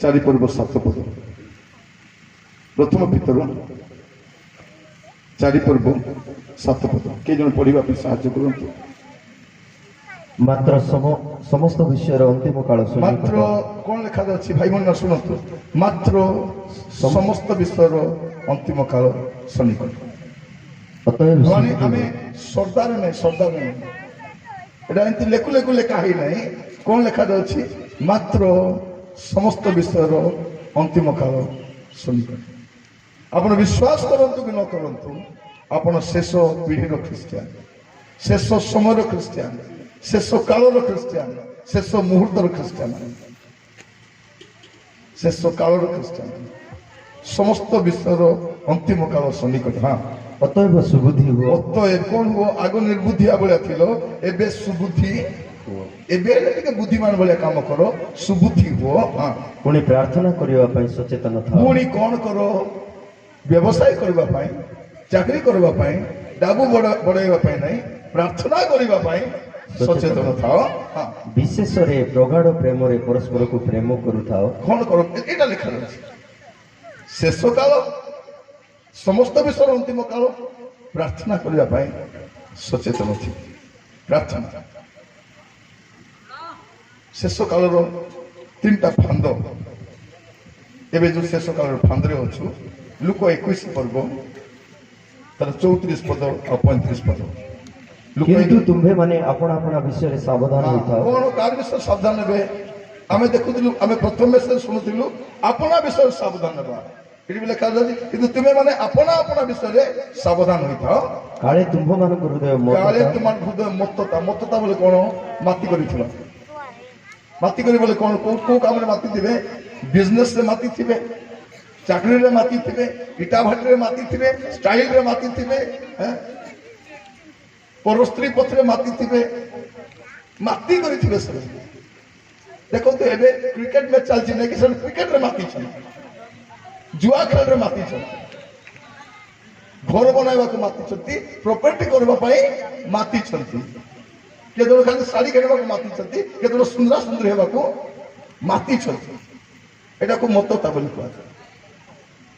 चारि पर्व सात पद प्रथम पितर चारि पर्व सात पद के जन पढ़ा साहाଯ୍य करूँ। मात्र समस्त विषय अंतिम काल मात्र कौन लिखा जाए भाई मन शुणु मात्र समस्त विषय अंतिम काल सन्निकट माने आम श्रद्धार नहीं श्रद्धा नहीं एमती लेखु लेखु लेखा ही नहीं कौन लिखा जाए मात्र समस्त विषय अंतिम काल सन्निकट आप विश्वास करंतु कि न करंतु आपण शेष पीढ़ी ख्रिस्टियान शेष समय ख्रिस्टियान शेष कालर ख्रिस्टियान शेष मुहूर्तर ख्रिस्टियान शेष कालर ख्रिस्टियान समस्त विश्वर अंतिम काल सन्निकट। हाँ अतएव सुबुद्धि हो अतएव कौन हो आग निर्बुद्धिया भाया थिलो एबे सुबुद्धि एबे बुद्धिमान भाया काम करो सुबुद्धि हो। हाँ पुणी प्रार्थना करने पर सचेतन था पुणी कौन करो व्यवसाय करबा पाई चाकरी करबा पाई डाबू बढ़ाइबा पाई नहीं प्रार्थना करबा पाई सचेतन था। हाँ विशेष प्रगाढ़ प्रेम परस्पर को प्रेम करूथाओ कौन करो एटा लिखा शेष काल समस्त विश्व अंतिम काल प्रार्थना करबा पाई सचेतन थी प्रार्थना शेष कालर तीनटा फांद एबे जो शेष कालर फांदरे अच्छु लुक 21 पर्व तार 34 पद और 35 पद किंतु तुम्हें माने अपना अपना विषय सावधान होता कौन कार विषय सावधान ने आम देखुलु आम प्रथम मेसेज शुणुलु अपना विषय सावधान ना ये भी लिखा जाए कि तुम्हें माने अपना अपना विषय सावधान होता काले तुम्भ मान हृदय काले तुम हृदय मत्तता मत्तता बोले कौन माती करी माती करी बोले कौन को काम रे माती थिबे बिजनेस रे माती थिबे चाकरी रे माती थिबे इटा भाटी रे माती थिबे स्टाइल रे माती थिबे परस्त्री पथरे माती थिबे माती करी थिबे सब देखो तो एबे क्रिकेट मैच चलछि नै कि सब क्रिकेट रे माती छ जुआ खेल रे माती छ घर बनाइबा को माती छथि प्रॉपर्टी करबा पाई माती छथि के जो खाली साड़ी खेलबा को माती छथि के जो सुंदर सुंदर हेबा को माती छथि एटा को मत्तता बोली कहै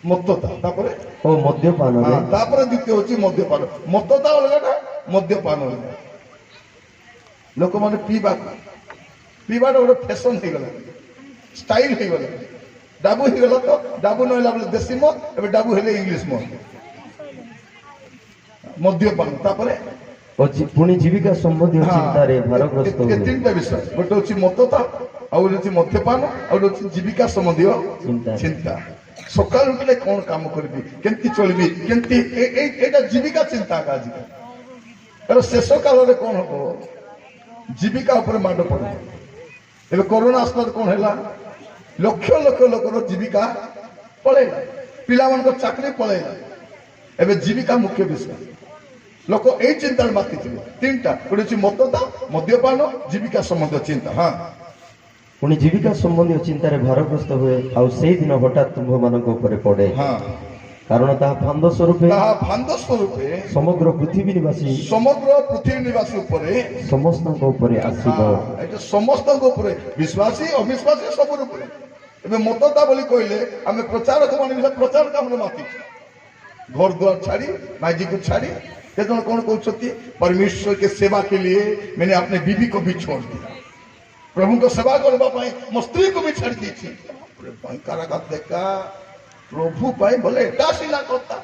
मत्तता तापरे ओ मद्यपान हां तापरे द्वितीय होची मद्यपान मत्तता अलगाटा मद्यपान अलगा लोक माने पीबा गोटे फैशन हो गला स्टाइल हो गला डाबू हो गला तो डाबू नहला बोले देसी मद एबे डाबू हेले इंग्लिश मद मद्यपान तापरे पुणी जीविका संबंधी चिंता रे भारग्रस्त ये तीनटा विषय गोटे होची मत्तता आउ होची मद्यपान आउ होची जीविका संबंधी चिंता सकाल उठले कौन काम करबी केंती चलबी केंती एटा जीविका चिंता का आज तर शेष काल रे कौन हो जीविका ऊपर माड पड़े एबे कोरोना आसला कौन हैला लक्ष लक्ष लोकर जीविका पळेला पिला मन को चाकरी पळेला एबे जीविका मुख्य विषय लोक ए चिंता माती थिबे तीनटा गोटे मत्तता मद्यपान जीविका संबंधी चिंता। हाँ पुणी जीविका संबंधी चिंता रे भारग्रस्त हुए आउ से दिन हठात तुम्भ मानक ऊपर पड़े। हाँ कारण ता फांद स्वरूपे समग्र पृथ्वी निवासी ऊपर समस्त ऊपर आसीबो एटा समस्त ऊपर विश्वासी अविश्वासी सब ऊपर एबे मत्तता बोली कहले आमे प्रचारक माने प्रचार काम रे माती घर द्वार छाड़ी माजी को छाड़ी ये दोनों कौन कहते परमेश्वर के सेवा के लिए मैंने अपने बीबी को भी छोड़ दिया प्रभु को सेवा करबा पाई मो स्त्री को भी छाड़ दी थी भयंकर देखा प्रभु पाई बोले एटा सिला करता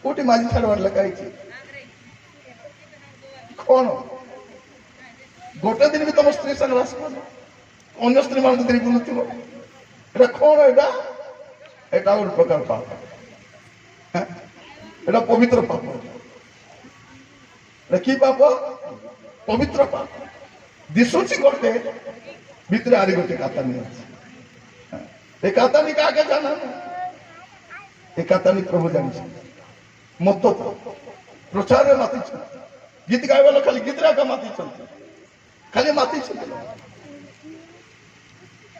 कोटी माजी छाड़वार लगाई थी कौन गोटे दिन भी तुम स्त्री संग रास अन्य स्त्री मान दिन बुलुथिबो एटा कौन एटा गोटे प्रकार पाप एटा पवित्र पाप कि पाप पवित्र पाप दिशुची गोटे भितर आरी गोटे कातानी ए कातानी का के जाना ए कातानी प्रभु जानी मत प्रचार रे माती छ गीत गाइबा लोक खाली गीत का माती छ खाली माती छ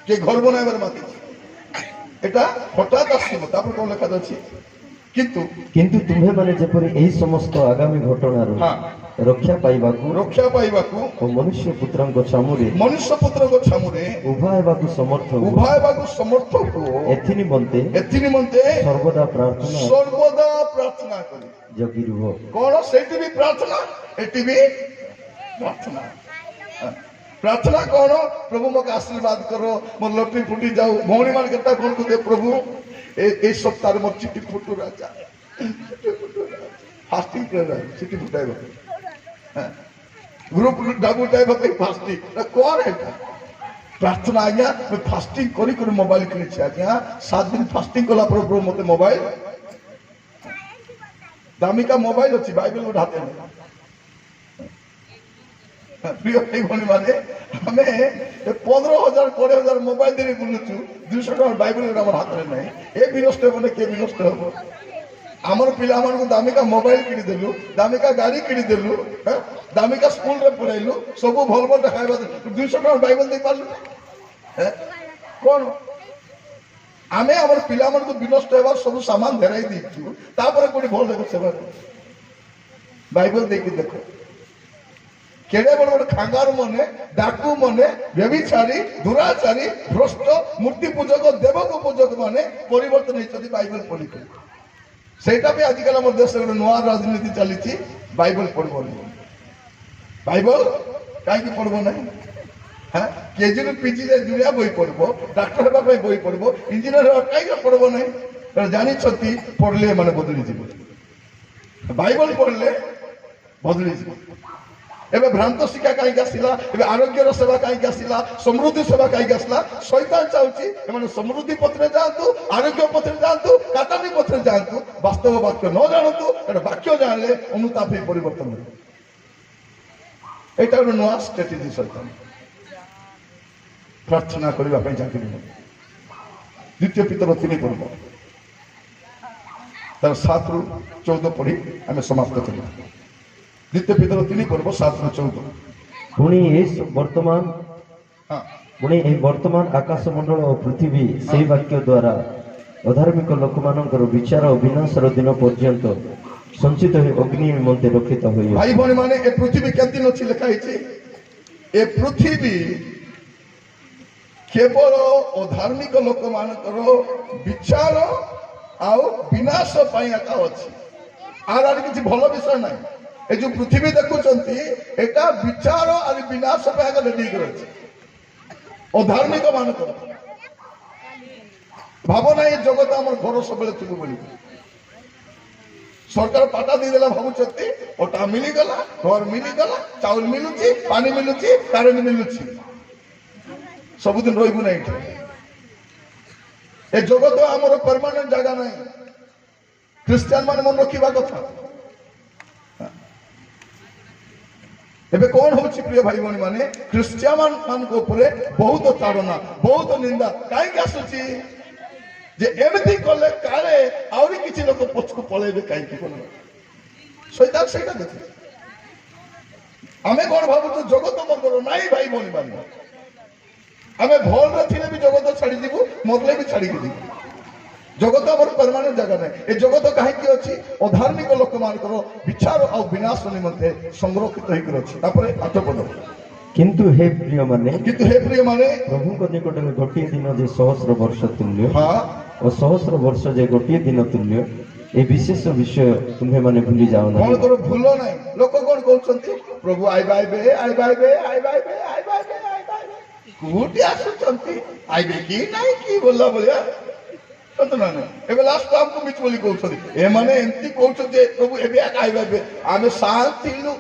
के घर बनाइबार माती छ एटा हठात आसीबो तापर कोन लेखा अछि किंतु तुम्हें माने जेपरि एही समस्त आगामी घटना रो हाँ ରକ୍ଷା ପାଇବାକୁ ରକ୍ଷା ପାଇବାକୁ ଓ ମନୁଷ୍ୟ ପୁତ୍ରଙ୍କ ଛାମୁରେ ମନୁଷ୍ୟ ପୁତ୍ରଙ୍କ ଛାମୁରେ ଉଭା ହେବାକୁ ସମର୍ଥ ହୁଅ। ଉଭା ହେବାକୁ ସମର୍ଥ ହୁଅ। ଏଥି ନିମନ୍ତେ ଏଥି ନିମନ୍ତେ ସର୍ବଦା ପ୍ରାର୍ଥନା ସର୍ବଦା ପ୍ରାର୍ଥନା କରି ଜଗି ରୁହ। କଣ ସେଇଠି ବି ପ୍ରାର୍ଥନା, ଏଠି ବି ପ୍ରାର୍ଥନା। ପ୍ରାର୍ଥନା କଣ? ପ୍ରଭୁ ମୋତେ ଆଶୀର୍ବାଦ କର, ମୋର ଲଟରି ଫୁଟି ଯାଉ। ଭଉଣୀ ମାନେ କେତେ କଣ କହୁଥିବେ, ପ୍ରଭୁ এই সপ্তাহে মোর চিঠি ফুটু রাজা ফাস্টিং করে চিঠি ফুটাইব, গ্রুপ ডাবু টাইব ফাস্টিং কর এটা প্রার্থনা। আজ্ঞা ফাস্টিং করি করে মোবাইল কিনেছি আজ্ঞা, 7 দিন ফাস্টিং কলা পরে প্রভু মতে মোবাইল, দামিকা মোবাইল ଅଛି, বাইবেল ଗୋଟେ ହାତେ ନାହିଁ। প্রিয় ভাই ভଉଣୀ ମାନେ ଆମେ 15,000 20,000 ମୋବାଇଲ ଧରି ବୁଲୁଛୁ, 200 ଟଙ୍କା ବାଇବେଲ ଆମର ହାତରେ ନାହିଁ। ଏ ବିନଷ୍ଟ ହେବ ନା କିଏ ବିନଷ୍ଟ ହେବ? ଆମର ପିଲାମାନଙ୍କୁ ଦାମିକା ମୋବାଇଲ କିଣିଦେଲୁ, ଦାମିକା ଗାଡି କିଣିଦେଲୁ, ଦାମିକା ସ୍କୁଲରେ ପଢାଇଲୁ, ସବୁ ଭଲ ଭଲ ଖାଇବା, 200 ଟଙ୍କା ବାଇବେଲ ଦେଇପାରିଲୁ କଣ? ଆମେ ଆମର ପିଲାମାନଙ୍କୁ ବିନଷ୍ଟ ହେବାର ସବୁ ସାମାନ ଧରାଇ ଦେଇଛୁ, ତାପରେ କୋଉଠି ଭଲ ଦେଖ ସେବା ବାଇବେଲ ଦେଇକି ଦେଖ। কেড়ে বড় বড় খাঙ্গার মনে, ডাকু মনে, ব্যভিচারী, দুরাচারী, ভ্রষ্ট, মূর্তি পূজক, দেবক পূজক মানে পরিবর্তন হয়েছে বাইবেল পড়ি। সেইটা ବି ଆଜିକାଲି ଆମ ଦେଶରେ ଗୋଟେ ନୂଆ ରାଜନୀତି ଚାଲିଛି, ବାଇବେଲ ପଢିବନି। ବାଇବେଲ କାହିଁକି ପଢିବ ନାହିଁ? କେଜିରୁ ପିଜିରେ ଦୁନିଆ ବହି ପଢିବ, ଡାକ୍ତର ହେବା ପାଇଁ ବହି ପଢିବ, ଇଞ୍ଜିନିୟର ହେବା କାହିଁକି ପଢିବ ନାହିଁ? ଜାଣିଛନ୍ତି ପଢିଲେ ଏମାନେ ବଦଳିଯିବ। ବାଇବେଲ ପଢିଲେ ବଦଳିଯିବ। ଏବେ ଭ୍ରାନ୍ତ ଶିକ୍ଷା କାହିଁକି ଆସିଲା? ଏବେ ଆରୋଗ୍ୟର ସେବା କାହିଁକି ଆସିଲା? ସମୃଦ୍ଧି ସେବା କାହିଁକି ଆସିଲା? ଶୈତାନ ଚାହୁଁଛି ଏମାନେ ସମୃଦ୍ଧି ପଥରେ ଯାଆନ୍ତୁ, ଆରୋଗ୍ୟ ପଥରେ ଯାଆନ୍ତୁ, କାଟାନି ପଥରେ ଯାଆନ୍ତୁ, ବାସ୍ତବ ବାକ୍ୟ ନ ଜାଣନ୍ତୁ। ଏଟା ବାକ୍ୟ ଜାଣିଲେ ଅନୁତାପ ହେଇ ପରିବର୍ତ୍ତନ ହେବ। ଏଇଟା ଗୋଟେ ନୂଆ ଷ୍ଟ୍ରାଟେଜି ଶୈତାନ। ପ୍ରାର୍ଥନା କରିବା ପାଇଁ ଚାକିରି ନାହିଁ। ଦ୍ୱିତୀୟ ପିତର 3 ପର୍ବ ତାର 7ରୁ 14 ପଢି ଆମେ ସମାପ୍ତ କରିବା। ଦ୍ୱିତୀୟ ପିତର 3 ପର୍ବ 7ରୁ 14। ପୁଣି ଏହି ବର୍ତ୍ତମାନ ଆକାଶ ମଣ୍ଡଳ ଓ ପୃଥିବୀ ସେହି ବାକ୍ୟ ଦ୍ୱାରା ଅଧାର୍ମିକ ଲୋକମାନଙ୍କର ବିଚାର ଓ ବିନାଶର ଦିନ ପର୍ଯ୍ୟନ୍ତ ସଞ୍ଚିତ ହୋଇ ଅଗ୍ନି ନିମନ୍ତେ ରକ୍ଷିତ ହୋଇବ। ଭାଇ ଭଉଣୀ ମାନେ, ଏ ପୃଥିବୀ କେତେ ଦିନ ଅଛି ଲେଖା ହେଇଛି? ଏ ପୃଥିବୀ କେବଳ ଅଧାର୍ମିକ ଲୋକମାନଙ୍କର ବିଚାର ଆଉ ବିନାଶ ପାଇଁ ଏକା ଅଛି। ଆର କିଛି ଭଲ ବିଷୟ ନାହିଁ। ଏ ଯୋଉ ପୃଥିବୀ ଦେଖୁଛନ୍ତି, ଏଟା ବିଚାର ଆଉ ବିନାଶ ପାଇଁ ଏକା ରେଡି ଅଛି, ଅଧାର୍ମିକ ମାନଙ୍କର। ଭାବ ନାହିଁ ଏ ଜଗତ ଆମର ଘର ସବୁବେଳେ ଥିବ ବୋଲି। ସରକାର ପାଟା ଦେଇଦେଲା, ଭାବୁଛନ୍ତି ଅଟା ମିଳିଗଲା, ଘର ମିଳିଗଲା, ଚାଉଳ ମିଳୁଛି, ପାଣି ମିଳୁଛି, କାରେଣ୍ଟ ମିଳୁଛି, ସବୁଦିନ ରହିବୁ ନାହିଁ ଏଠି। ଏ ଜଗତ ଆମର ପରମାନେଣ୍ଟ ଜାଗା ନାହିଁ। ଖ୍ରୀଷ୍ଟିଆନ ମାନେ ମନେ ରଖିବା କଥା। ଏବେ କଣ ହଉଛି ପ୍ରିୟ ଭାଇ ଭଉଣୀ ମାନେ, ଖ୍ରୀଷ୍ଟିଆନ ମାନଙ୍କ ଉପରେ ବହୁତ ତାଡ଼ନା, ବହୁତ ନିନ୍ଦା କାହିଁକି ଆସୁଛି? ଯେ ଏମିତି କଲେ କାଳେ ଆହୁରି କିଛି ଲୋକ ପଛକୁ ପଳେଇବେ, କାହିଁକି କଲେ ଶୈତାନ ସେଇଟା ଦେଖୁଛି। ଆମେ କଣ ଭାବୁଛୁ ଜଗତ ମଙ୍ଗଳ ନାହିଁ? ଭାଇ ଭଉଣୀ ମାନେ, ଆମେ ଭଲରେ ଥିଲେ ବି ଜଗତ ଛାଡିଯିବୁ, ମରଲେ ବି ଛାଡିକି ଯିବୁ। ଜଗତ ଆମର ପରମାନେଣ୍ଟ ଜାଗା ନାହିଁ। ଏ ଜଗତ କାହିଁକି ଅଛି? ଅଧାର୍ମିକ ଲୋକମାନଙ୍କର ବିଚାର ଆଉ ବିନାଶ ନିମନ୍ତେ ସଂରକ୍ଷିତ ହେଇକି ଅଛି। ତାପରେ 8 ପଦ। କିନ୍ତୁ ହେ ପ୍ରିୟମାନେ, ପ୍ରଭୁଙ୍କ ନିକଟରେ ଗୋଟିଏ ଦିନ ଯେ 1,000 ବର୍ଷ ତୁଲ୍ୟ ଓ 1,000 ବର୍ଷ ଯେ ଗୋଟିଏ ଦିନ ତୁଲ୍ୟ, ଏ ବିଶେଷ ବିଷୟ ତୁମ୍ଭେମାନେ ଭୁଲି ଯାଅ ନାହିଁ। କଣ କର? ଭୁଲ ନାହିଁ। ଲୋକ କଣ କହୁଛନ୍ତି? ପ୍ରଭୁ ଆଇବେ ଆଇବେ ଆଇବେ ଆଇବେ ଆଇବେ ଆଇବେ ଆଇବେ ଆଇବେ ଆଇବେ ଆଇବେ, କୋଉଠି ଆସୁଛନ୍ତି? ଆଇବେ କି ନାହିଁ କି ବୋଲା ଭଳିଆ ଏବେ ଲାଷ୍ଟ ଆମକୁ ମିଛ ବୋଲି କହୁଛନ୍ତି। ଏମାନେ ଏମିତି କହୁଛନ୍ତି ପ୍ରଭୁ ଏବେ ଆଇବେ। ଆମେ ସାଥ ଥିଲୁ,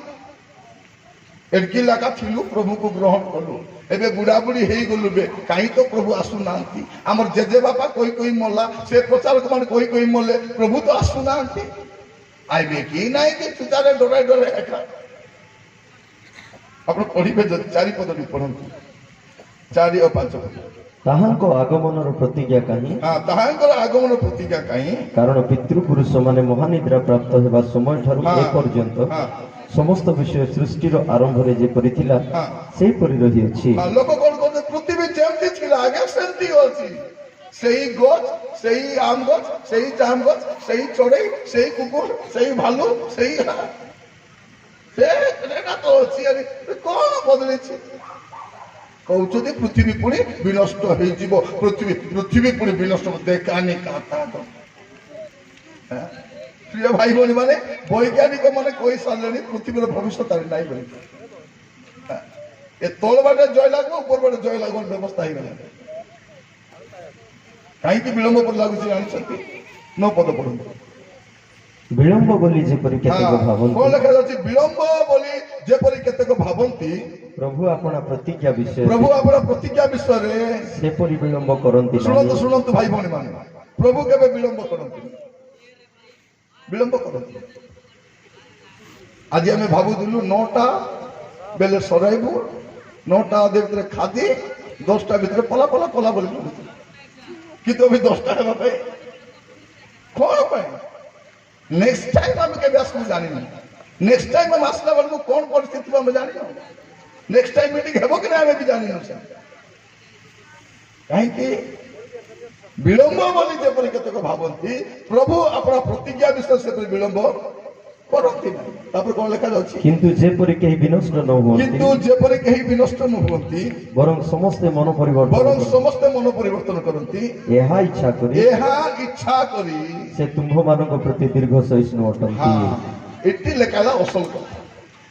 ଏଡକି ଲାକା ଥିଲୁ, ପ୍ରଭୁକୁ ଗ୍ରହଣ କଲୁ। ଏବେ ବୁଢା ବୁଢୀ ହେଇଗଲୁ, କାହିଁ ତ ପ୍ରଭୁ ଆସୁନାହାନ୍ତି। ଆମର ଜେଜେ ବାପା କହି ମଲା, ସେ ପ୍ରଚାରକ ମାନେ କହି ମଲେ, ପ୍ରଭୁ ତ ଆସୁନାହାନ୍ତି। ଆଇବେ କି ନାହିଁ କି ଚୁଚାରେ ଡରାଇ ଡରାଇ ଏକା। ଆପଣ ପଢିବେ ଯଦି 4 ପଦ ବି ପଢନ୍ତୁ, 4 ଓ 5 ପଦ। ତାହାଙ୍କ ଆଗମନର ପ୍ରତିଜ୍ଞା କାହିଁ? ତାହାଙ୍କର ଆଗମନ ପ୍ରତିଜ୍ଞା କାହିଁ? କାରଣ ପିତୃପୁରୁଷ ମାନେ ମହାନିଦ୍ରା ପ୍ରାପ୍ତ ହେବା ସମୟ ଠାରୁ ଏପର୍ଯ୍ୟନ୍ତ ସମସ୍ତ ବିଷୟ ସୃଷ୍ଟିର ଆରମ୍ଭରେ ଯେପରି ଥିଲା ସେହିପରି ରହିଅଛି। ଲୋକ କଣ କରୁଛନ୍ତି? ପୃଥିବୀ ଯେମିତି ଥିଲା ଆଜ୍ଞା ସେମିତି ଅଛି। ସେଇ ଗଛ, ସେଇ ଆମ୍ ଗଛ, ସେଇ ଜାମ୍ ଗଛ, ସେଇ ଚଢେଇ, ସେଇ କୁକୁର, ସେଇ ଭାଲୁ, ସେଇ ସେଟା ତ ଅଛି ଆରେ କଣ ବଦଳିଛି କହୁଛନ୍ତି ପୃଥିବୀ ପୁଣି ବିନଷ୍ଟ ହେଇଯିବ ପୃଥିବୀ ପୁଣି ବିନଷ୍ଟ ଦେଖାନି ପ୍ରିୟ ଭାଇ ଭଉଣୀ ମାନେ ବୈଜ୍ଞାନିକ ମାନେ କହି ସାରିଲେଣି ପୃଥିବୀର ଭବିଷ୍ୟତ ନାହିଁ ବୋଲି ଏ ତଳ ବାଟେ ଜୟ ଲାଗିବ ଉପର ବାଟେ ଜୟ ଲାଗିବାର ବ୍ୟବସ୍ଥା ହେଇଗଲା କାହିଁକି ବିଳମ୍ବ ପରି ଲାଗୁଛି ଜାଣିଛନ୍ତି 9 ପଦ ପଢନ୍ତୁ ବିଳମ୍ବ ବୋଲି ଯେପରି କେତେକ କଣ ଭାବନ୍ତି ଲେଖାଯାଉଛି ବିଳମ୍ବ ବୋଲି ଯେପରି କେତେକ ଭାବନ୍ତି ପ୍ରଭୁ ଆପଣା ପ୍ରତିଜ୍ଞା ବିଷୟରେ ପ୍ରଭୁ ଆପଣ ପ୍ରତିଜ୍ଞା ବିଷୟରେ ସେପରି ବିଳମ୍ବ କରନ୍ତି ଶୁଣନ୍ତୁ ନାହିଁ। ଶୁଣନ୍ତୁ ଭାଇ ଭଉଣୀ ମାନେ ପ୍ରଭୁ କେବେ ବିଳମ୍ବ କରନ୍ତି ଆଜି ଆମେ ଭାବୁଥିଲୁ 9ଟା ବେଲେ ସରାଇବୁ 9ଟା ଅଧେ ଭିତରେ ଖାଦି 10ଟା ଭିତରେ ପଲା ପଲା ପଲା ବୋଲି ଭାବୁଥିଲୁ କିନ୍ତୁ ବି 10ଟା ହେବା ପାଇଁ କଣ ପାଇଁ ନେକ୍ସଟ ଟାଇମ ଆମେ କେବେ ଆସିବୁ ଜାଣିନୁ ନେକ୍ସଟ ଟାଇମ ଆମେ ଆସିଲା ବେଳକୁ କଣ ପରିସ୍ଥିତି ଥିବ ଆମେ ଜାଣିନୁ ନେକ୍ସଟ ଟାଇମ ମିଟିଂ ହେବ କି ନା ଆମେ ବି ଜାଣିନୁ ସେ କାହିଁକି ବିଳମ୍ବ ବୋଲି ଯେପରି କେତେକ ଭାବନ୍ତି ପ୍ରଭୁ ଆପଣ ପ୍ରତିଜ୍ଞା ବିଷୟରେ ସେପରି ବିଳମ୍ବ କରନ୍ତି ନାହିଁ ତାପରେ କଣ ଲେଖାଯାଉଛି କିନ୍ତୁ ଯେପରି କେହି ବିନଷ୍ଟ ନ ହୁଅନ୍ତି କିନ୍ତୁ ଯେପରି କେହି ବିନଷ୍ଟ ନ ହୁଅନ୍ତି ବରଂ ସମସ୍ତେ ମନ ପରିବର୍ତ୍ତନ ବରଂ କରନ୍ତି। ସମସ୍ତେ ମନ ପରିବର୍ତ୍ତନ କରନ୍ତି ଏହା ଇଚ୍ଛା କରି ସେ ତୁମ୍ଭମାନଙ୍କ ପ୍ରତି ଦୀର୍ଘ ସହିଷ୍ଣୁ ଅଟନ୍ତି ଏଠି ଲେଖା ହେଲା ଅସଲ କଥା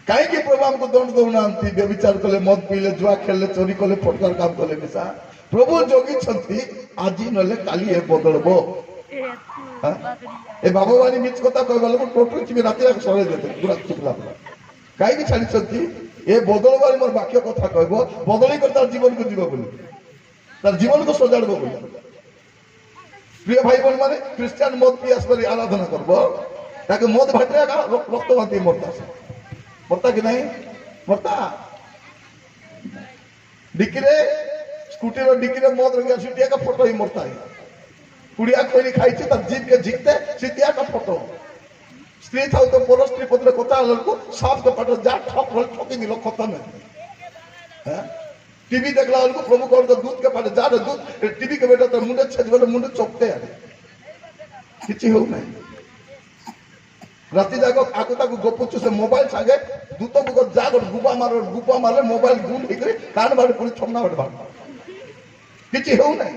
କାହିଁକି ପ୍ରଭୁ ଆମକୁ ଦଣ୍ଡ ଦଉନାହାନ୍ତି ବ୍ୟଭିଚାର କଲେ ମଦ ପିଇଲେ ଜୁଆ ଖେଳିଲେ ଚୋରି କଲେ ଫଟକାର କାମ କଲେ ମିଶା ପ୍ରଭୁ ଜଗିଛନ୍ତି ଆଜି ନହେଲେ କାଲି ଏ ବଦଳବ ଏ ବାବୁବାଣୀ ମିଛ କଥା କହିବା ଲୋକ ଟୋଟଲ ଯିବି ରାତି ସରେଇ ଦେବେ ପୁରା ଚୁପଲା କାହିଁକି ଛାଡ଼ିଛନ୍ତି ଏ ବଦଳବାରେ ମୋର ବାକ୍ୟ କଥା କହିବ ବଦଳି କରି ତାର ଜୀବନକୁ ଯିବ ବୋଲି ତାର ଜୀବନକୁ ସଜାଡ଼ିବ ବୋଲି ପ୍ରିୟ ଭାଇ ଭଉଣୀ ମାନେ ଖ୍ରୀଷ୍ଟିଆନ ମଦ ପିଇ ଆସିବାରେ ଆରାଧନା করব ତାকে মদ ভাটরে রক্ত বাঁধি মরতা কি নাই মরতা ডিকিরে স্কুটির ডিকিরে মদ রঙিয়া সিটিয়া का फोटो ही मरता है कुड़िया खोई खाई तार जीप के झिकते सीतिया का फोटो स्त्री था तो पर स्त्री पत्र कथा लड़को साफ के पाट जा ठप ठकी दिल खत्म है टीवी देखला को प्रभु कर दूध के पाटे जा दूध टीवी के बेटा तो मुंडे छेजबले मुंडे चोपते आ किछि हो नहीं राति जाग आको ताको गपुछु से मोबाइल सागे दूत को जाग गुपा मारे मोबाइल गुल हिकरे कान बारे पुरी थमना बाटे बात किछि हो नहीं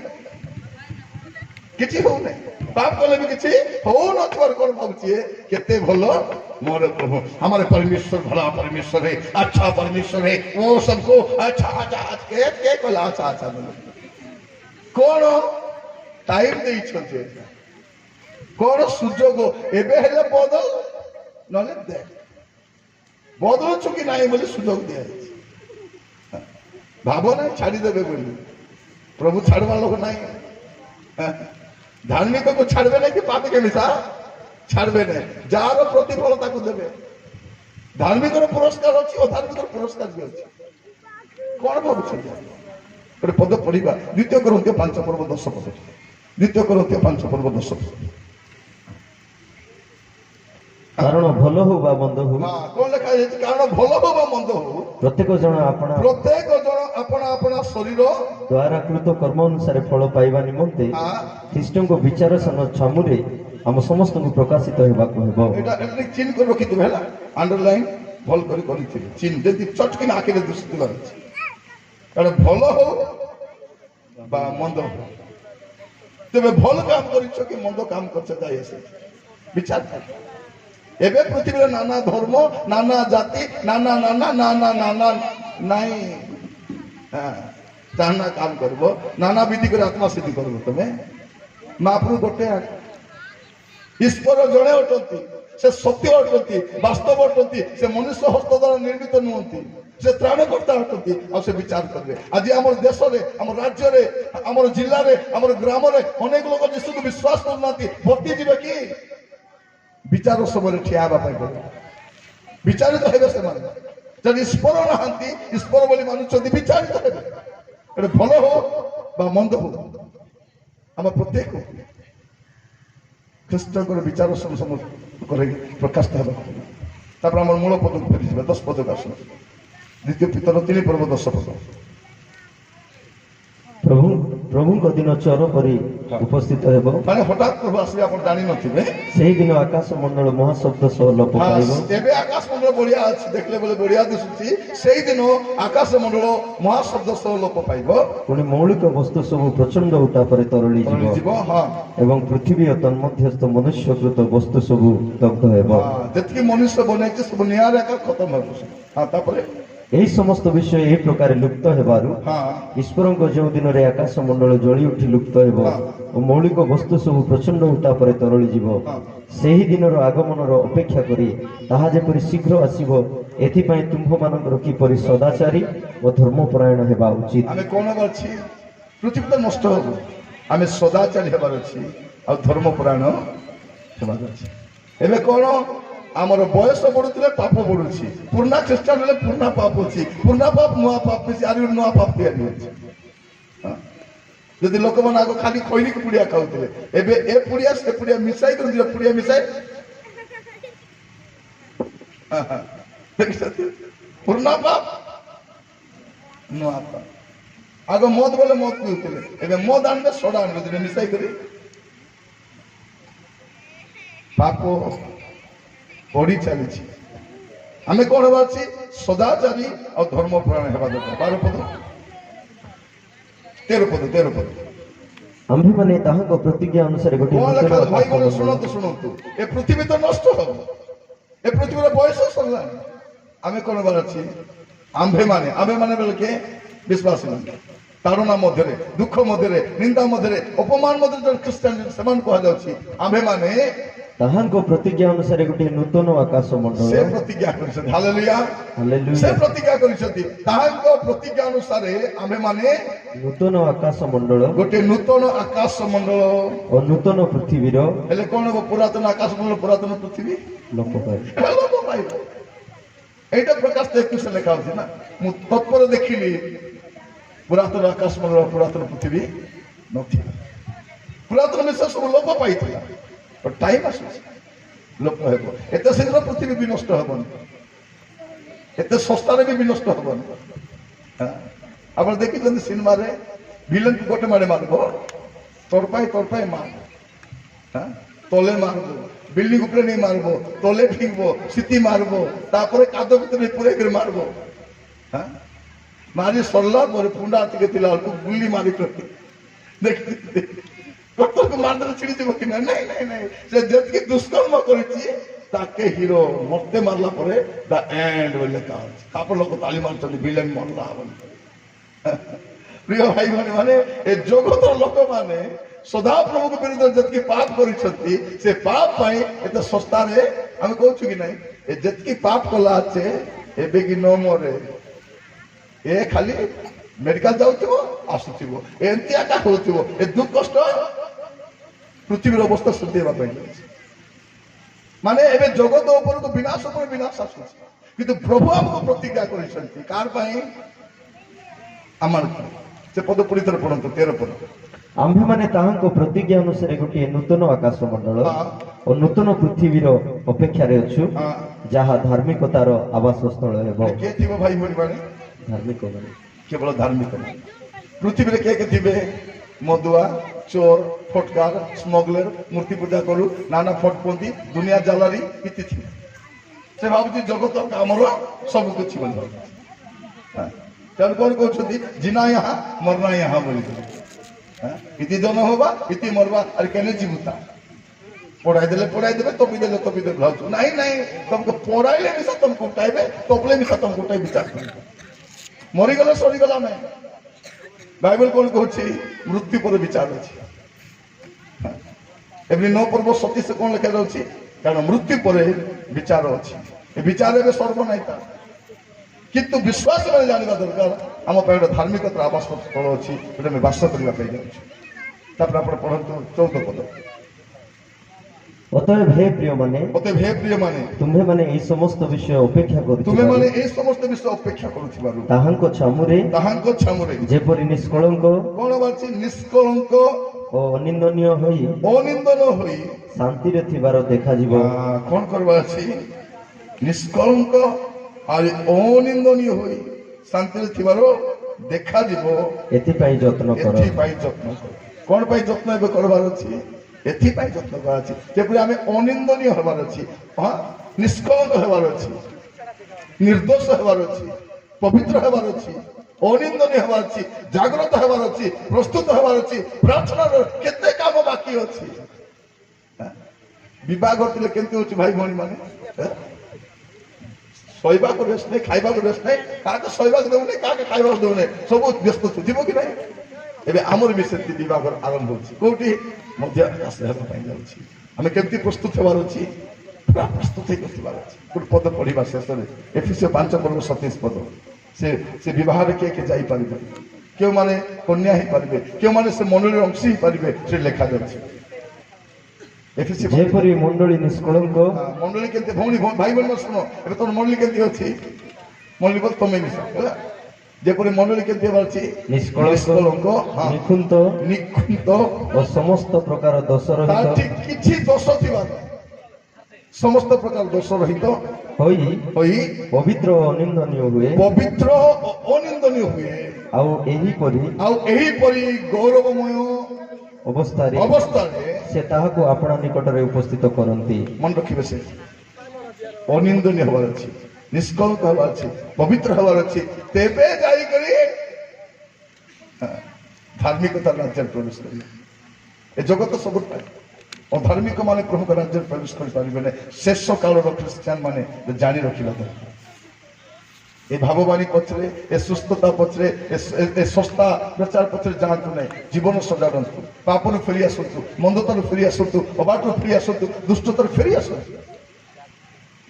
पाप कले भी किछि हो नथवर कोन भाबछि केते भलो मोर प्रभु हमारे परमेश्वर भला परमेश्वर है अच्छा परमेश्वर है वो सबको अच्छा के कहला अच्छा बोलो कोन टाइम देई छथे कोन सुजोग एबे हेले बदल नले दे बदल चुकी नाही बोली सुजोग दिया भावना छाड़ी देबे बोली प्रभु छाड़वा लोग नहीं धार्मिक को छाड़बे नहीं कि पापी के मिशा छाड़बे नहीं जार प्रतिफल ताको देबे धार्मिक पुरस्कार अच्छी अधार्मिक पुरस्कार भी अच्छी कौन भावुं गोटे पद पढ़ा 2 Corinthians 5 पर्व 10 पद 2 Corinthians 5 पर्व 10 पद କାରଣ ଭଲ ହଉ ବା ମନ୍ଦ ହଉ କଣ ଲେଖା ହେଇଛି କାରଣ ଭଲ ହଉ ବା ମନ୍ଦ ହଉ ପ୍ରତ୍ୟେକ ଜଣ ଆପଣା ଶରୀର ଦ୍ୱାରା କୃତ କର୍ମ ଅନୁସାରେ ଫଳ ପାଇବା ନିମନ୍ତେ ଖ୍ରୀଷ୍ଟଙ୍କ ବିଚାର ଛାମୁରେ ଆମ ସମସ୍ତଙ୍କୁ ପ୍ରକାଶିତ ହେବାକୁ ହେବ ଏଟା ଚିହ୍ନ କରି ରଖିଥିବେ ହେଲା ଅଣ୍ଡରଲାଇନ ଭଲ କରି କରିଥିବେ ଚିହ୍ନ ଯଦି ଚଟକିନା ଆଖିରେ ଦିଶୁଥିବା ଅଛି କାରଣ ଭଲ ହଉ ବା ମନ୍ଦ ହଉ ତେବେ ଭଲ କାମ କରିଛ କି ମନ୍ଦ କାମ କରିଛ ଯାଇ ଆସେ ବିଚାର एबे पृथ्वी रे नाना धर्म नाना जाति नाना नाना नाना नाना नहीं नाना काम करबो नाना विधि कर आत्मा सिद्धि करबो तमे महाप्रभु गोटे ईश्वर जड़े अटंती से सत्य अटंती वास्तव अटंती से मनुष्य हस्त द्वारा निर्मित नुहंती से त्राणकर्ता अटंती आ से विचार करबे आज हमर देश रे हमर राज्य रे हमर जिल्ला रे हमर ग्राम रे अनेक लोग यीशु को विश्वास करनाती भक्ति जीवे की विचार समय ठिया विचारित हेबे से जब ईश्वर नहांती ईश्वर बोली मानुछंती विचारित हेबे एटा भलो हो बा मंद हो हम प्रत्येक ख्रीष्टकर विचार समय करे प्रकाश हेबा तापर हमर मूल पद फेरी जिबा 10 पद आस 2 Peter 3 पर्व 10 पद ପ୍ରଭୁ ପ୍ରଭୁଙ୍କ ଦିନ ଚୋର ପରି ଉପସ୍ଥିତ ହେବ। ମାନେ ହଠାତ୍ ପ୍ରଭୁ ଆସିବେ ଆପଣ ଜାଣିନଥିବେ। ସେହି ଦିନ ଆକାଶ ମଣ୍ଡଳ ମହାଶବ୍ଦ ସହ ଲୋପ ପାଇବ। ଏବେ ଆକାଶ ମଣ୍ଡଳ ବଢିଆ ଅଛି, ଦେଖିଲେ ବୋଲେ ବଢିଆ ଦିଶୁଛି। ସେଇଦିନ ଆକାଶ ମଣ୍ଡଳ ମହାଶବ୍ଦ ସହ ଲୋପ ପାଇବ। ପୁଣି ମୌଳିକ ବସ୍ତୁ ସବୁ ପ୍ରଚଣ୍ଡ ଉତ୍ତାପରେ ତରଳିଯିବ ହଁ। ଏବଂ ପୃଥିବୀ ଓ ତନ୍ମଧ୍ୟସ୍ଥ ମନୁଷ୍ୟକୃତ ବସ୍ତୁ ସବୁ ଦଗ୍ଧ ହେବ। ଯେତିକି ମନୁଷ୍ୟ ବନେଇଛି ସବୁ ନିଆଁରେ ଏକା ଖତମ ହେବ। ହଁ, ତାପରେ ଏହି ସମସ୍ତ ବିଷୟ ଏହି ପ୍ରକାର ଲୁପ୍ତ ହେବାରୁ ଈଶ୍ୱରଙ୍କ ଯେଉଁ ଦିନରେ ଆକାଶ ମଣ୍ଡଳ ଜଳି ଉଠି ଲୁପ୍ତ ହେବ ଓ ମୌଳିକ ବସ୍ତୁ ସବୁ ପ୍ରଚଣ୍ଡ ଉତ୍ତାପରେ ତରଳିଯିବ, ସେହି ଦିନର ଆଗମନର ଅପେକ୍ଷା କରି ତାହା ଯେପରି ଶୀଘ୍ର ଆସିବ, ଏଥିପାଇଁ ତୁମ୍ଭମାନଙ୍କର କିପରି ସଦାଚାରୀ ଓ ଧର୍ମପରାୟଣ ହେବା ଉଚିତ। ଆମେ କଣ ହେବାର ଅଛି? ପୃଥିବୀ ତ ନଷ୍ଟ ହବ, ଆମେ ସଦାଚାରୀ ହେବାର ଅଛି ଆଉ ଧର୍ମପରାୟଣ ହେବାର ଅଛି। ଏବେ କଣ ଆମର ବୟସ ବଢୁଥିଲେ ପାପ ବଢୁଛି। ପୁରୁଣା ଖ୍ରୀଷ୍ଟିଆନ ହେଲେ ପୁରୁଣା ପାପ ଅଛି, ପୁରୁଣା ପାପ ନୂଆ ପାପ ବେଶୀ, ଆରି ନୂଆ ପାପ ତିଆରି ହଉଛି। ଯଦି ଲୋକମାନେ ଆଗ ଖାଲି ଖଇରିକି ପୁଡ଼ିଆ ଖାଉଥିଲେ, ଏବେ ଏ ପୁଡ଼ିଆ ସେ ପୁଡ଼ିଆ ମିଶାଇ କରି ପୁଡ଼ିଆ ମିଶାଇ ଦେଖିଛନ୍ତି? ପୁରୁଣା ପାପ ନୂଆ ପାପ। ଆଗ ମଦ ବୋଲେ ମଦ ପିଉଥିଲେ, ଏବେ ମଦ ଆଣିବେ ସୋଡା ଆଣିବେ, ଦିନେ ମିଶାଇ କରି ପାପ ବଢି ଚାଲିଛି। ଆମେ କଣ ହେବା ଅଛି? ସଦାଚାରୀ ଆଉ ଧର୍ମପରାୟଣ ହେବା ଦରକାର। 12 ପଦ 13 ପଦ। ଆମ୍ଭେମାନେ ତାହାଙ୍କ ପ୍ରତିଜ୍ଞା ଅନୁସାରେ ଗୋଟିଏ କଣ ନୂତନ ଲେଖା? ଭାଇ ଆକାଶ ବୋଲେ ମଣ୍ଡଳ ଶୁଣନ୍ତୁ। ଏ ପୃଥିବୀ ତ ନଷ୍ଟ ହବ, ଏ ପୃଥିବୀର ବୟସ ସରିଲାଣି। ଆମେ କଣ ହେବାର ଅଛି? ଆମ୍ଭେମାନେ ବୋଲେ କିଏ? ବିଶ୍ୱାସୀ ମାନେ। ତାଡ଼ନା ମଧ୍ୟରେ, ଦୁଃଖ ମଧ୍ୟରେ, ନିନ୍ଦା ମଧ୍ୟରେ, ଅପମାନ ମଧ୍ୟରେ ଯୋଉ ଖ୍ରୀଷ୍ଟିଆନ ସେମାନେ କୁହାଯାଉଛି ଆମ୍ଭେମାନେ ତାହାଙ୍କ ପ୍ରତିଜ୍ଞା ଅନୁସାରେ ଗୋଟିଏ ନୂତନ ଆକାଶ ମଣ୍ଡଳ ସେ ପ୍ରତିଜ୍ଞା କରିଛନ୍ତି। ହାଲେଲୁୟା। ହାଲେଲୁୟା। ସେ ପ୍ରତିଜ୍ଞା କରିଛନ୍ତି। ତାହାଙ୍କ ପ୍ରତିଜ୍ଞା ଅନୁସାରେ ଆମ୍ଭେମାନେ ନୂତନ ଆକାଶ ମଣ୍ଡଳ ଗୋଟେ ନୂତନ ଆକାଶ ମଣ୍ଡଳ ଓ ନୂତନ ପୃଥିବୀର ହେଲେ କଣ ହବ? ପୁରାତନ ଆକାଶ ମଣ୍ଡଳ ପୁରାତନ ପୃଥିବୀ ଲୋପ ପାଇବ। ଲୋପ ପାଇବ। এইটা ପ୍ରକାଶ 21 ଲେଖା ହଉଛି ନା। ମୁଁ ତତ୍ପରେ ଦେଖିଲି ପୁରାତନ ଆକାଶ ମଣ୍ଡଳ ପୁରାତନ ପୃଥିବୀ ନଥିଲା। ପୁରାତନ ବିଷୟ ସବୁ ଲୋପ ପାଇଥିଲା। ଟାଇମ ଆସୁଛି ଲୋପ ହେବ। ଏତେ ଶୀଘ୍ର ପୃଥିବୀ ବି ନଷ୍ଟ ହବନି, ଏତେ ଶସ୍ତାରେ ବି ନଷ୍ଟ ହବନି। ଆପଣ ଦେଖିଛନ୍ତି ସିନେମାରେ ଭିଲେନକୁ ଗୋଟେ ମାଡେ ମାରିବ, ତରପାଇ ମାରିବ, ତଲେ ମାରିବ, ବିଲ୍ଡିଂ ଉପରେ ନେଇ ମାରିବ, ତଲେ ଫିଙ୍ଗିବ, ସିଟି ମାରିବ, ତାପରେ କାଦ ଭିତରେ ପୁରେଇକରି ମାରିବ। ମାରି ସରିଲା ପରେ ପୁଣ୍ଡା ଟିକେ ଥିଲା ବେଳକୁ ଗୁଲି ମାରିକି ଦେଖିଛି ଡକ୍ଟରକୁ ମାରିଦେଲେ ଛିଡ଼ିଯିବ କି ନା? ନାଇଁ। ସେ ଯେତିକି ଦୁଷ୍କର୍ମ କରିଛି ତାକେ ହିରୋ ମତେ ମାରିଲା ପରେ ଦ ଏଣ୍ଡ ବୋଲି ଲେଖା ହଉଛି। ତାପରେ ଲୋକ ତାଳି ମାରୁଛନ୍ତି ଭିଲେନ ମରଲା ବୋଲି। ପ୍ରିୟ ଭାଇ ମାନେ ଏ ଜଗତର ଲୋକମାନେ ସଦାପ୍ରଭୁଙ୍କ ବିରୁଦ୍ଧରେ ଯେତିକି ପାପ କରିଛନ୍ତି, ସେ ପାପ ପାଇଁ ଏତେ ଶସ୍ତାରେ ଆମେ କହୁଛୁ କି ନାଇଁ? ଏ ଯେତିକି ପାପ କଲା ଅଛି ଏବେ କି ନ ମରେ, ଏ ଖାଲି ମେଡିକାଲ ଯାଉଥିବ ଆସୁଥିବ, ଏମିତି ଆକା ହଉଥିବ। ଏ ଦୁଃଖ କଷ୍ଟ ପୃଥିବୀର ଅବସ୍ଥା ସୁଧେଇବା ପାଇଁ ମାନେ ଏବେ ଜଗତ ଉପରକୁ ବିନାଶ ଉପରେ ବିନାଶ ଆସୁଛି, କିନ୍ତୁ ପ୍ରଭୁ ଆମକୁ ପ୍ରତିଜ୍ଞା କରିଛନ୍ତି। କାହାର ପାଇଁ? ଆମର। ସେ ପଦ ପୁଣି ଥରେ ପଢନ୍ତୁ, 13 ପଦ। ଆମ୍ଭେମାନେ ତାହାଙ୍କ ପ୍ରତିଜ୍ଞା ଅନୁସାରେ ଗୋଟିଏ ନୂତନ ଆକାଶ ମଣ୍ଡଳ ଓ ନୂତନ ପୃଥିବୀର ଅପେକ୍ଷାରେ ଅଛୁ, ଯାହା ଧାର୍ମିକତାର ଆବାସ ସ୍ଥଳ ହେବ। କିଏ ଥିବ ଭାଇ ଭଉଣୀ? ଧାର୍ମିକ ମାନେ କେବଳ ଧାର୍ମିକ ମାନେ। ପୃଥିବୀରେ କିଏ ଥିବେ? ମଦୁଆ, ଚୋର, ଫଟକାର, ସ୍ମଗଲର, ମୂର୍ତ୍ତି ପୂଜା କରୁ, ନାନା ଫଟପନ୍ତି, ଦୁନିଆ ଜାଲାରୀ ଇତି ଥିବେ। ସେ ଭାବୁଛି ଜଗତ ଆମର ସବୁ କିଛି ବୋଲି ଭାବୁଛି। ତେଣୁ କଣ କହୁଛନ୍ତି? ଜିନା ଏହା ମରନା ଏହା ବୋଲି। ଇତି ଜନ ହବା ଇତି ମରବା, ଆରେ କେନେ ଯିବୁ ତା? ପଢାଇ ଦେବେ, ତପି ଦେଲେ ଭାବୁଛୁ। ନାଇଁ ତମକୁ ପଢାଇଲେ ମିଶା ତମକୁ ଉଠାଇବେ, ତପଲେ ମିଶା ତମକୁ ଉଠାଇ ବିଚାର କରିବେ। ମରିଗଲେ ସରିଗଲା ନାଇଁ। ବାଇବେଲ କଣ କହୁଛି? ମୃତ୍ୟୁ ପରେ ବିଚାର ଅଛି। ଏବେ 9 ପର୍ବ 27 କଣ ଲେଖା ଯାଉଛି? କାରଣ ମୃତ୍ୟୁ ପରେ ବିଚାର ଅଛି। ଏ ବିଚାର ଏବେ ସର୍ବ ନାହିଁ ତା, କିନ୍ତୁ ବିଶ୍ୱାସ ମାନେ ଜାଣିବା ଦରକାର ଆମ ପାଇଁ ଗୋଟେ ଧାର୍ମିକତାର ଆବାସ ସ୍ଥଳ ଅଛି, ଗୋଟେ ଆମେ ବାସ କରିବା ପାଇଁ ଯାଉଛୁ। ତାପରେ ଆପଣ ପଢନ୍ତୁ 14 ପଦ। ଅତଏବ ହେ ପ୍ରିୟମାନେ, ତୁମ୍ଭେମାନେ ଏହି ସମସ୍ତ ବିଷୟ ଅପେକ୍ଷା କରୁଥିବାରୁ ତାହାଙ୍କ ଛାମୁରେ ଯେପରି ନିଷ୍କଳଙ୍କ କଣ ଅଛି? ନିଷ୍କଳଙ୍କ ଓ ଅନିନ୍ଦନୀୟ ହୋଇ ଶାନ୍ତିରେ ଥିବାର ଦେଖାଯିବ। କଣ କରିବାର ଅଛି? ନିଷ୍କଳଙ୍କ ଆଉ ଅନିନ୍ଦନୀୟ ହୋଇ ଶାନ୍ତିରେ ଥିବାର ଦେଖାଯିବ ଏଥିପାଇଁ ଯତ୍ନ କର। ଏଥିପାଇଁ ଯତ୍ନ କର। କଣ ପାଇଁ ଯତ୍ନ ଏବେ କରିବାର ଅଛି? ଏଥିପାଇଁ ଯତ୍ନ କରାର ଅଛି ଯେପରି ଆମେ ଅନିନ୍ଦନୀୟ ହେବାର ଅଛି, ହଁ ନିଷ୍କଳଙ୍କ ହେବାର ଅଛି, ନିର୍ଦ୍ଦୋଷ ହେବାର ଅଛି, ପବିତ୍ର ହେବାର ଅଛି, ଅନିନ୍ଦନୀୟ ହେବାର ଅଛି, ଜାଗ୍ରତ ହେବାର ଅଛି, ପ୍ରସ୍ତୁତ ହେବାର ଅଛି। ପ୍ରାର୍ଥନାର କେତେ କାମ ବାକି ଅଛି। ବିବାହ କରିଥିଲେ କେମିତି ହଉଛି ଭାଇ ଭଉଣୀ ମାନେ? ଶୋଇବାକୁ ରେଷ୍ଟ ନାହିଁ, ଖାଇବାକୁ ରେଷ୍ଟ ନାହିଁ, କାହାକୁ ଶୋଇବାକୁ ଦେଉନି, କାହାକୁ ଖାଇବାକୁ ଦେଉନି, ସବୁ ବ୍ୟସ୍ତ ଯିବ କି ନାହିଁ? ଏବେ ଆମର ବି ସେମିତି ବିବାହର ଆରମ୍ଭ ହଉଛି। କୋଉଠି? ମଧ୍ୟ ଆକାଶ ହେବା ପାଇଁ ଯାଉଛି। ଆମେ କେମିତି ପ୍ରସ୍ତୁତ ହେବାର ଅଛି? ପୁରା ପ୍ରସ୍ତୁତ ହେଇ ବସିବାର ଅଛି। ଗୋଟେ ପଦ ପଢିବା ଶେଷରେ ଏଫେସୀୟ 5:27 ପଦ। ସେ ବିବାହରେ କିଏ କିଏ ଯାଇପାରିବେ, କେଉଁମାନେ କନ୍ୟା ହେଇପାରିବେ, କେଉଁମାନେ ସେ ମଣ୍ଡଳୀର ଅଂଶ ହେଇପାରିବେ, ସେ ଲେଖାଯାଉଛି। ଏଫେସୀୟ ଯେପରି ମଣ୍ଡଳୀ ନିଷ୍କଳଙ୍କ। ମଣ୍ଡଳୀ କେମିତି? ଭଉଣୀ ଭାଇ ଭଉଣୀ ଶୁଣ, ଏବେ ତମ ମଣ୍ଡଳୀ କେମିତି ଅଛି? ମଣ୍ଡଳୀ ବୋଲ ତମେ ମିଶ ହେଲା। ଯେପରି ମଣ୍ଡଳୀ କେମିତି ହେବାର ଅଛି? ନିଷ୍କଳଙ୍କ, ନିଖୁନ୍ତ ଓ ସମସ୍ତ ପ୍ରକାର ଦୋଷ ରହିତ କିଛି ଦୋଷ ଥିବା, ସମସ୍ତ ପ୍ରକାର ଦୋଷ ରହିତ ହୋଇ ହୋଇ ପବିତ୍ର ଓ ଅନିନ୍ଦନୀୟ ହୁଏ। ପବିତ୍ର ଓ ଅନିନ୍ଦନୀୟ ହୁଏ। ଆଉ ଏହିପରି ଗୌରବମୟ ଅବସ୍ଥାରେ ସେ ତାହାକୁ ଆପଣା ନିକଟରେ ଉପସ୍ଥିତ କରନ୍ତି। ମନେ ରଖିବେ, ସେ ଅନିନ୍ଦନୀୟ ହେବାର ଅଛି, ନିଷ୍କଳଙ୍କ ହେବାର ଅଛି, ପବିତ୍ର ହେବାର ଅଛି। ତେବେ ଯାଇକରି ଧାର୍ମିକତାର ରାଜ୍ୟରେ ପ୍ରବେଶ କରିବେ। ଏ ଜଗତ ସବୁ ଅଧାର୍ମିକ ମାନେ ପ୍ରଭୁଙ୍କ ରାଜ୍ୟରେ ପ୍ରବେଶ କରିପାରିବେ ନାହିଁ। ଶେଷ କାଳର ଖ୍ରୀଷ୍ଟିଆନ ମାନେ ଜାଣି ରଖିବା ଦରକାର। ଏ ଭାବବାଣୀ ପଛରେ, ଏ ସୁସ୍ଥତା ପଛରେ, ଏ ଶସ୍ତା ପ୍ରଚାର ପଛରେ ଯାଆନ୍ତୁ ନାହିଁ। ଜୀବନ ସଜାଡ଼ନ୍ତୁ, ପାପରୁ ଫେରି ଆସନ୍ତୁ, ମନ୍ଦତାରୁ ଫେରି ଆସନ୍ତୁ, ଅବାଟରୁ ଫେରି ଆସନ୍ତୁ, ଦୁଷ୍ଟତାରୁ ଫେରି ଆସନ୍ତୁ।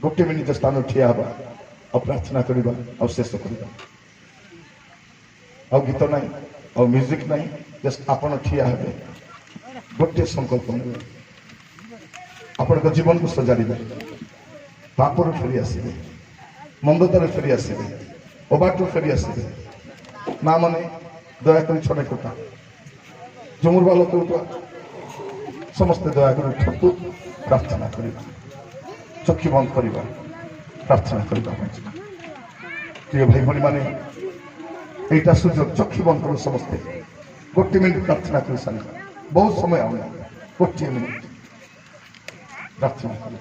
ଗୋଟେ ମିନିଟ ସ୍ଥାନ ଠିଆ ହେବା, ଆଉ ପ୍ରାର୍ଥନା କରିବା, ଆଉ ଶେଷ କରିବା। ଆଉ ଗୀତ ନାହିଁ, ଆଉ ମ୍ୟୁଜିକ ନାହିଁ, ଜଷ୍ଟ ଆପଣ ଠିଆ ହେବେ, ଗୋଟିଏ ସଂକଳ୍ପ ନେବେ, ଆପଣଙ୍କ ଜୀବନକୁ ସଜାଡ଼ିବେ, ପାପରୁ ଫେରି ଆସିବେ, ମନ୍ଦତାରୁ ଫେରି ଆସିବେ, ଅବାଟରୁ ଫେରି ଆସିବେ। ମା ମାନେ ଦୟାକରି ଛଡେ କଥା ଜମୁର ବାଲ କହୁଥିବା ସମସ୍ତେ ଦୟାକରି ଉଠନ୍ତୁ, ପ୍ରାର୍ଥନା କରିବା, ଚକ୍ଷୁ ବନ୍ଦ କରିବା, ପ୍ରାର୍ଥନା କରିବା। ପ୍ରିୟ ଭାଇ ଭଉଣୀ ମାନେ, এইটা সুযোগ। চক্ষু বন্ধ করুন সমস্তে, গোটি মিনিট প্রার্থনা করে সারিবা। বহুত সময় আমরা গোটিয়ে মিনিট প্রার্থনা করি।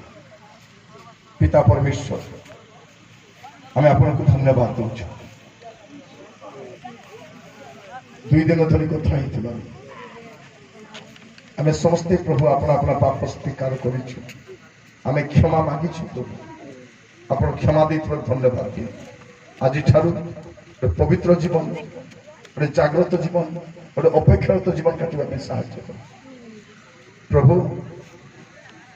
পিতা পরমেশ্বর, আমি আপনাকে ধন্যবাদ দেউছি। 2 দিন ধরে কথা হয়েছিল, আমি সমস্তে প্রভু আপনা আপনা পাপ স্বীকার করেছি, আমি ক্ষমা মাগিছি প্রভু। আপনার ক্ষমা দিয়ে ধন্যবাদ দিই। আজি ঠারু পবিত্র জীবন, ଗୋଟେ ଜାଗ୍ରତ ଜୀବନ, ଗୋଟେ ଅପେକ୍ଷାରତ ଜୀବନ କାଟିବା ପାଇଁ ସାହାଯ୍ୟ କର ପ୍ରଭୁ।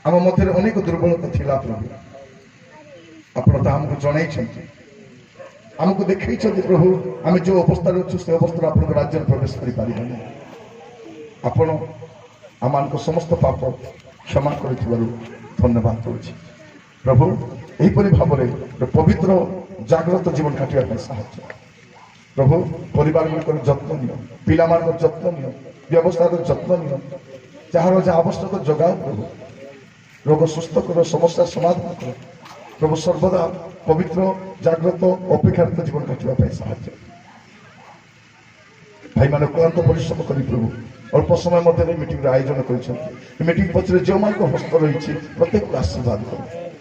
ଆମ ମଧ୍ୟରେ ଅନେକ ଦୁର୍ବଳତା ଥିଲା ପ୍ରଭୁ, ଆପଣ ତାହା ଆମକୁ ଜଣାଇଛନ୍ତି, ଆମକୁ ଦେଖାଇଛନ୍ତି ପ୍ରଭୁ। ଆମେ ଯେଉଁ ଅବସ୍ଥାରେ ଅଛୁ ସେ ଅବସ୍ଥାରେ ଆପଣଙ୍କ ରାଜ୍ୟରେ ପ୍ରବେଶ କରିପାରିବାନି। ଆପଣ ଆମମାନଙ୍କ ସମସ୍ତ ପାପ କ୍ଷମା କରିଥିବାରୁ ଧନ୍ୟବାଦ ଦେଉଛି ପ୍ରଭୁ। ଏହିପରି ଭାବରେ ଗୋଟେ ପବିତ୍ର ଜାଗ୍ରତ ଜୀବନ କାଟିବା ପାଇଁ ସାହାଯ୍ୟ ପ୍ରଭୁ। ପରିବାର ଗୁଡ଼ିକର ଯତ୍ନ ନିଅ, ପିଲାମାନଙ୍କର ଯତ୍ନ ନିଅ, ବ୍ୟବସାୟର ଯତ୍ନ ନିଅ, ଯାହାର ଯାହା ଆବଶ୍ୟକ ଯୋଗାଅ ପ୍ରଭୁ। ରୋଗ ସୁସ୍ଥ କର, ସମସ୍ୟା ସମାଧାନ କର ପ୍ରଭୁ। ସର୍ବଦା ପବିତ୍ର ଜାଗ୍ରତ ଅପେକ୍ଷାରତ ଜୀବନ କାଟିବା ପାଇଁ ସାହାଯ୍ୟ। ଭାଇମାନେ କ୍ଳାନ୍ତ ପରିଶ୍ରମ କରି ପ୍ରଭୁ ଅଳ୍ପ ସମୟ ମଧ୍ୟରେ ମିଟିଂର ଆୟୋଜନ କରିଛନ୍ତି। ମିଟିଂ ପଛରେ ଯେଉଁମାନଙ୍କ ହସ୍ତ ରହିଛି ପ୍ରତ୍ୟେକକୁ ଆଶୀର୍ବାଦ କର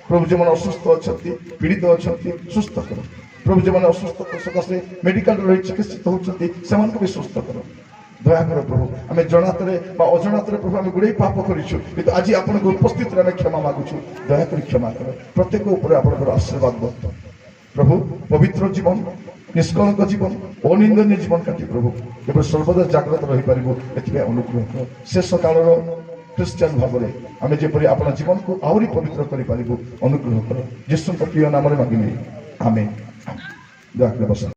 ପ୍ରଭୁ। ଯେଉଁମାନେ ଅସୁସ୍ଥ ଅଛନ୍ତି, ପୀଡ଼ିତ ଅଛନ୍ତି, ସୁସ୍ଥ କର ପ୍ରଭୁ। ଯେଉଁମାନେ ଅସୁସ୍ଥ ସକାଶେ ମେଡିକାଲରେ ରହି ଚିକିତ୍ସିତ ହେଉଛନ୍ତି ସେମାନଙ୍କୁ ବି ସୁସ୍ଥ କର, ଦୟାକର ପ୍ରଭୁ। ଆମେ ଜଣାତରେ ବା ଅଜଣାତରେ ପ୍ରଭୁ ଆମେ ଗୁଡ଼ାଇ ପାପ କରିଛୁ, କିନ୍ତୁ ଆଜି ଆପଣଙ୍କ ଉପସ୍ଥିତିରେ ଆମେ କ୍ଷମା ମାଗୁଛୁ। ଦୟାକରି କ୍ଷମା କର, ପ୍ରତ୍ୟେକ ଉପରେ ଆପଣଙ୍କର ଆଶୀର୍ବାଦ ବର୍ତ୍ତ ପ୍ରଭୁ। ପବିତ୍ର ଜୀବନ, ନିଷ୍କଳଙ୍କ ଜୀବନ, ଅନିନ୍ଦନୀୟ ଜୀବନ କାଟି ପ୍ରଭୁ ଏବେ ସର୍ବଦା ଜାଗ୍ରତ ରହିପାରିବୁ, ଏଥିପାଇଁ ଅନୁଗ୍ରହ କର। ଶେଷ କାଳର ଖ୍ରୀଷ୍ଟିଆନ ଭାବରେ ଆମେ ଯେପରି ଆପଣ ଜୀବନକୁ ଆହୁରି ପବିତ୍ର କରିପାରିବୁ ଅନୁଗ୍ରହ କର। ଯୀଶୁଙ୍କ ପ୍ରିୟ ନାମରେ ମାଗିଲି, ଆମେନ୍। ଦୟାକରି ବସ।